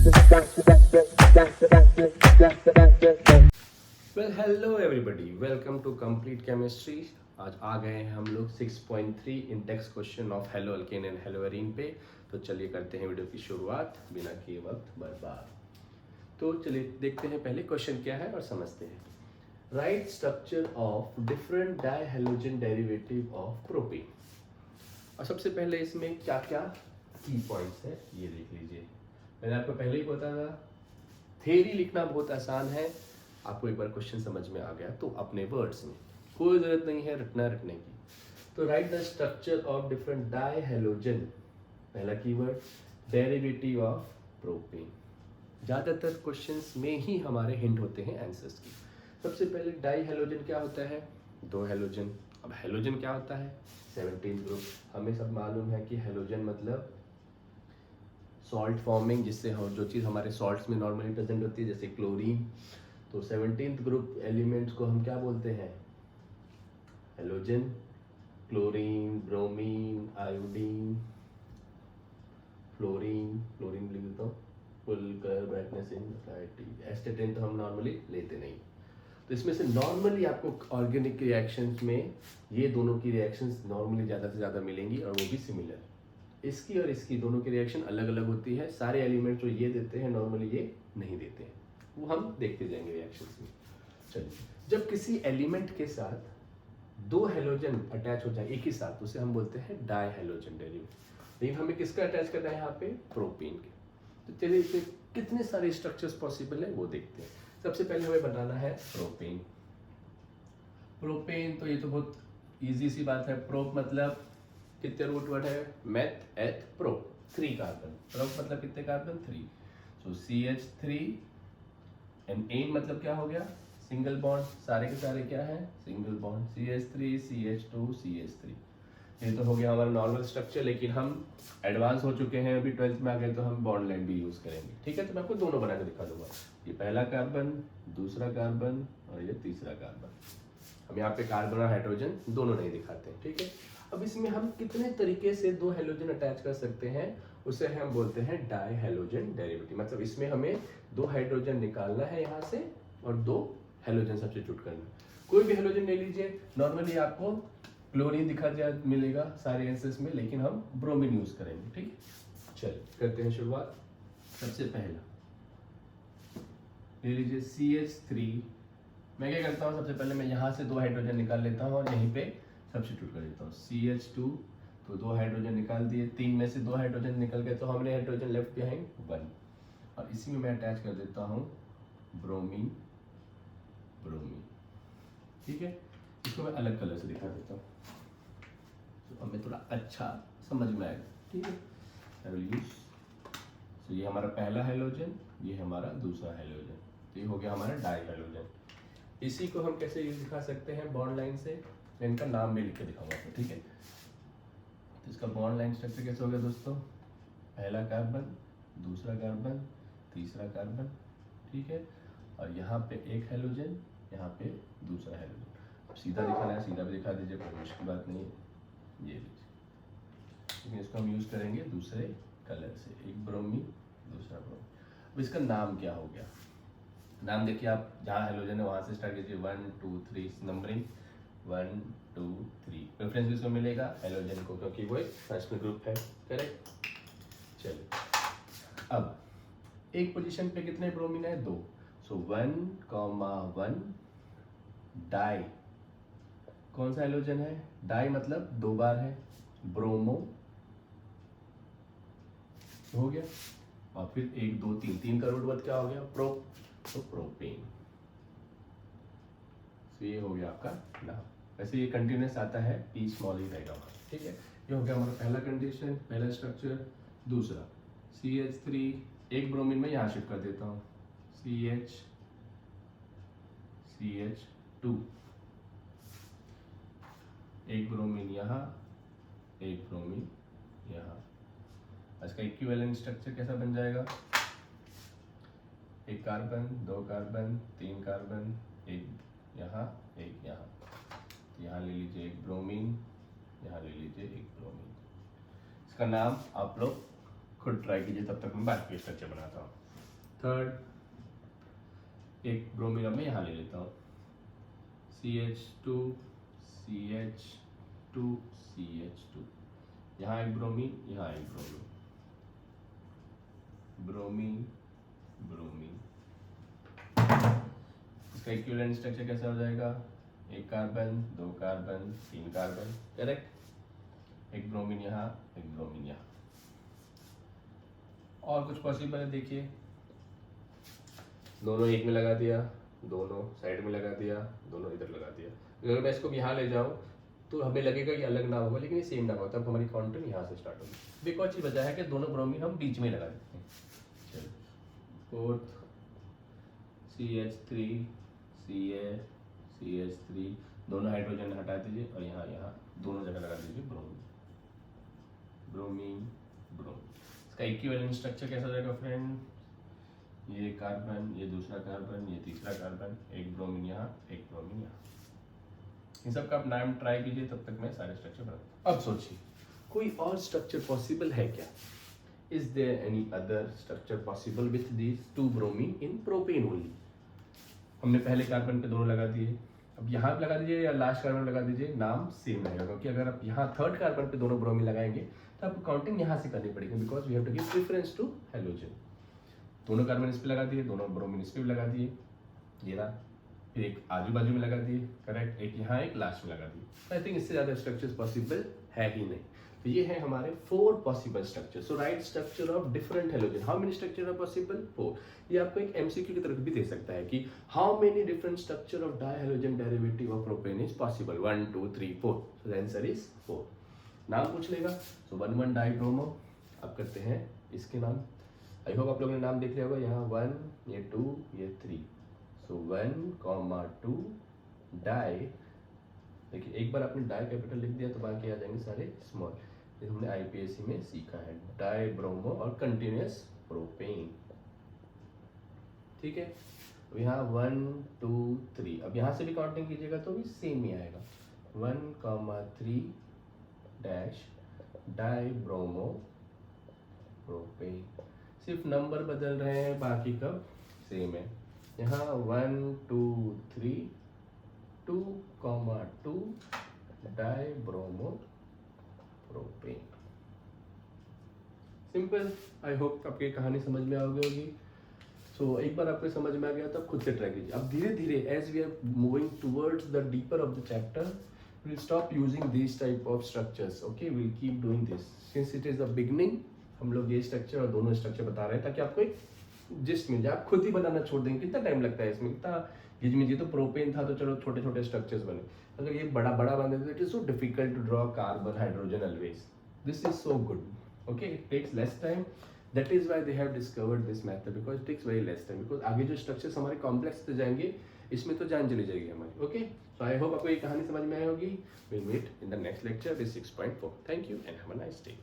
Well hello everybody, welcome to complete chemistry. आज आ गए हैं हम लोग 6.3 index question of halo alkane and halo arene पे। तो चलिए करते हैं वीडियो की शुरुआत बिना किए वक्त बर्बाद। तो चलिए देखते हैं पहले क्वेश्चन क्या है और समझते हैं। Write structure of different dihalogen derivative of propene. और सबसे पहले इसमें क्या क्या की पॉइंट्स है ये देख लीजिए। मैंने आपको पहले ही बताया था, थ्योरी लिखना बहुत आसान है। आपको एक बार क्वेश्चन समझ में आ गया तो अपने वर्ड्स में, कोई जरूरत नहीं है रटने की। तो write the structure of different dihalogen, पहला कीवर्ड डेरिवेटिव ऑफ प्रोपेन। ज़्यादातर क्वेश्चंस में ही हमारे हिंट होते हैं आंसर्स की। सबसे पहले डाइहेलोजन क्या होता है? दो हेलोजन। अब हेलोजन क्या होता है? 17 ग्रुप। हमें सब मालूम है कि हेलोजन मतलब सॉल्ट फॉर्मिंग, जिससे हम जो चीज़ हमारे सॉल्ट्स में नॉर्मली प्रेजेंट होती है, जैसे क्लोरीन। तो 17th ग्रुप एलिमेंट्स को हम क्या बोलते हैं? Halogen. Chlorine, bromine, iodine, fluorine, fluorine लिख देता हूँ, फुल कलर ब्राइटनेस इन एस्टेटिन तो हम नॉर्मली लेते नहीं। तो इसमें से नॉर्मली आपको ऑर्गेनिक रिएक्शंस में ये दोनों की रिएक्शंस नॉर्मली ज़्यादा से ज़्यादा मिलेंगी, और वो भी सिमिलर। इसकी और इसकी दोनों की रिएक्शन अलग अलग होती है। सारे एलिमेंट जो ये देते हैं नॉर्मली ये नहीं देते हैं, वो हम देखते जाएंगे रिएक्शंस में। चलिए, जब किसी एलिमेंट के साथ दो हेलोजन अटैच हो जाए एक ही साथ, उसे हम बोलते हैं डाई हेलोजन डेरिवेटिव। लेकिन हमें किसका अटैच करना है यहाँ पे? प्रोपीन के। तो चलिए इसे कितने सारे स्ट्रक्चर्स पॉसिबल है वो देखते हैं। सबसे पहले हमें बनाना है प्रोपेन। प्रोपेन तो ये तो बहुत इजी सी बात है। प्रोप मतलब कितने रूट वर्ड है? Meth eth pro, 3 carbon. Prop मतलब कितने carbon? 3। So CH3 and N मतलब क्या हो गया? Single bond. सारे के सारे क्या है? Single bond. CH3 CH2 CH3। ये तो हो गया हमारा नॉर्मल स्ट्रक्चर, लेकिन हम एडवांस हो चुके हैं, अभी 12th में आ गए तो हम बॉन्ड लाइन भी यूज करेंगे। ठीक है, तो मैं आपको दोनों बना के दिखा दूंगा। ये पहला कार्बन, दूसरा कार्बन और ये तीसरा कार्बन। हम यहाँ पे कार्बन और हाइड्रोजन दोनों नहीं दिखाते हैं। ठीक है, अब इसमें हम कितने तरीके से दो हेलोजन अटैच कर सकते हैं उसे हम बोलते हैं डाई हेलोजन डेरिवेटिव। मतलब इसमें हमें दो हाइड्रोजन निकालना है यहाँ से और दो हेलोजन सब्स्टिट्यूट करना। कोई भी हेलोजन ले लीजिए। नॉर्मली आपको क्लोरीन दिखा जाए मिलेगा सारे आंसर्स में, लेकिन हम ब्रोमीन यूज करेंगे। ठीक, चलिए करते हैं शुरुआत। सबसे पहला ले लीजिए CH3। मैं क्या करता हूँ, सबसे पहले मैं यहाँ से दो हाइड्रोजन निकाल लेता हूँ और यहीं पे सब्स्टिट्यूट कर देता हूँ। CH2, तो दो हाइड्रोजन निकाल दिए, 3 में से दो हाइड्रोजन निकल गए, तो हमने हाइड्रोजन लेफ्ट बिहाइंड 1। और इसी में मैं अटैच कर देता हूँ ब्रोमीन, ब्रोमीन। ठीक है, इसको मैं अलग कलर से दिखा देता हूँ तो हमें थोड़ा अच्छा समझ में आएगा। ठीक है, आई विल यूज। तो ये हमारा पहला हाइड्रोजन, ये हमारा दूसरा हाइड्रोजन, तो ये हो गया हमारा डाई हाइड्रोजन। इसी को हम कैसे यूज दिखा सकते हैं? बॉन्ड लाइन से। मैं इनका नाम भी लिख के दिखाऊंगा आपको। ठीक है, तो इसका बॉन्ड लाइन स्ट्रक्चर कैसे हो गया दोस्तों? पहला कार्बन, दूसरा कार्बन, तीसरा कार्बन। ठीक है, और यहाँ पे एक हेलोजन, यहाँ पे दूसरा हेलोजन। अब सीधा दिखाना है सीधा भी दिखा दीजिए, कोई मुश्किल बात नहीं है। ये लीजिए, लेकिन इसको हम यूज करेंगे दूसरे कलर से। एक ब्रोमीन, दूसरा ब्रोमीन। अब इसका नाम क्या हो गया? नाम देखिए, आप जहाँ हेलोजन है वहाँ से स्टार्ट कीजिए। 1 2 3 नंबरिंग, 1 2 3। प्रेफरेंस किसको मिलेगा? हेलोजन को, क्योंकि वो एक फंक्शनल ग्रुप है। करेक्ट। चलिए, अब एक पोजीशन पे कितने ब्रोमीन है? 2। सो 1,1 डाई। कौन सा हेलोजन है? डाई मतलब 2 बार है। ब्रोमो हो गया, और फिर 1 2 3, 3 का रूट वर्ड क्या हो गया? प्रो, तो प्रोपेन। तो ये हो गया आपका नाम। वैसे ये कंटिन्यूस आता है, P स्मॉल ही रहेगा। ठीक है, ये हो गया हमारा पहला कंडीशन, पहला स्ट्रक्चर। दूसरा CH3, एक ब्रोमीन में यहाँ शिफ्ट कर देता हूँ। CH2, एक ब्रोमीन यहाँ, एक ब्रोमीन यहाँ। इसका इक्विवेलेंट स्ट्रक्चर कैसा बन जाएगा? एक कार्बन, 2 कार्बन, 3 कार्बन, एक यहाँ, एक यहाँ। तो यहाँ ले लीजिए एक ब्रोमीन, यहाँ ले लीजिए एक ब्रोमीन। इसका नाम आप लोग खुद ट्राई कीजिए, तब तक मैं बाकी स्ट्रक्चर बनाता हूँ। थर्ड एक ब्रोमीन अब मैं यहाँ ले लेता हूँ, CH2 CH2 CH2, यहाँ एक ब्रोमीन, यहाँ एक ब्रोमीन, ब्रोमीन ब्रोमीन। इसका इक्विवेलेंट स्ट्रक्चर कैसा हो जाएगा, एक कार्बन, दो कार्बन, तीन कार्बन, करेक्ट। एक ब्रोमीन यहाँ, एक ब्रोमीन यहाँ। और कुछ पॉसिबल है, देखिए दोनों एक में लगा दिया, दोनों साइड में लगा दिया, दोनों इधर लगा दिया। अगर मैं इसको यहाँ ले जाऊँ तो हमें लगेगा कि अलग नाम होगा, लेकिन ये सेम नाम होता है। तब हमारी काउंटिंग यहाँ से स्टार्ट होगी। बिकॉज ये वजह है कि दोनों ब्रोमीन हम बीच में लगा देते हैं। चलो फोर्थ CH3 CH3, दोनों हाइड्रोजन हटा दीजिए और यहाँ यहाँ दोनों जगह लगा दीजिए ब्रोमीन ब्रोमीन ब्रोमीन। इसका इक्विवेलेंट स्ट्रक्चर कैसा जाएगा फ्रेंड, ये कार्बन, ये दूसरा कार्बन, ये तीसरा कार्बन, एक ब्रोमीन यहाँ, एक ब्रोमीन यहाँ। इन सब का आप नाम ट्राई कीजिए, तब तक मैं सारे स्ट्रक्चर बना। अब सोचिए कोई और स्ट्रक्चर पॉसिबल है क्या? Is there any other structure possible with these two bromine in propane only? हमने पहले कार्बन पे दोनों लगा दिए, अब यहाँ पे लगा दीजिए या लास्ट कार्बन लगा दीजिए, नाम सेम रहेगा। क्योंकि अगर आप यहाँ थर्ड कार्बन पे दोनों ब्रोमीन लगाएंगे तो आपको काउंटिंग यहाँ से करनी पड़ेगी, because we have to give preference to halogen. दोनों कार्बन इस पे लगा दिए, दोनों ब्रोमीन इस पे भी लगा दिए, ये रहा। फिर एक आजू बाजू में लगा दिए, करेक्ट, एक यहाँ, एक लास्ट में लगा दिए। आई थिंक इससे ज़्यादा स्ट्रक्चर्स पॉसिबल है ही नहीं। तो ये है हमारे 4 possible structure. So write structure of different halogen. How many structure are possible? 4। ये आपको एक MCQ की तरफ भी दे सकता है कि how many different structure of dihalogen derivative of propane is possible, 1 2 3 4। So the answer is 4। नाम पूछ लेगा। So 1 dibromo. अब करते हैं इसके नाम। आई होप आप लोगों ने नाम देख लिया होगा, यहाँ 1, ये 2, ये 3। सो 1, 2 डाई। देखिए एक बार आपने डाई कैपिटल लिख दिया तो बाकी आ जाएंगे सारे स्मॉल। ये हमने IPSC में सीखा है, डाई ब्रोमो और कंटिन्यूस प्रोपेन। ठीक है, तो यहाँ 1 2 3। अब यहाँ से भी काउंटिंग कीजिएगा तो भी सेम ही आएगा, 1, 3 डैश डाई ब्रोमो प्रोपेन। सिर्फ नंबर बदल रहे हैं, बाकी का सेम है। यहाँ 1 2 3 2, 2 die bromo propane. Simple. I hope आपकी कहानी समझ में आ गई होगी। सो एक बार आपको समझ में आ गया तो आप खुद से ट्राई कीजिए। अब धीरे धीरे as we are moving towards the deeper of the chapter, we'll stop using these type of structures. Okay, we'll keep doing this since it is the beginning. हम लोग ये स्ट्रक्चर और दोनों स्ट्रक्चर बता रहे हैं ताकि आपको एक जिस्ट मिल जाए। आप खुद ही बनाना छोड़ देंगे, कितना टाइम लगता है इसमें, कितना गिजमिजी। तो प्रोपेन था तो चलो छोटे छोटे स्ट्रक्चर्स बने, अगर ये बड़ा बड़ा बन देते it is so difficult to draw carbon hydrogen always. This is so good. Okay, it takes less time. That is why they have discovered this method, because it takes very less time. Because आगे जो structures हमारे complex से जाएंगे इसमें तो जान चली जाएगी हमारी। ओके, सो आई होप आपको ये कहानी समझ में आई होगी। Will meet in the next lecture with 6.4। Thank you and have a nice day.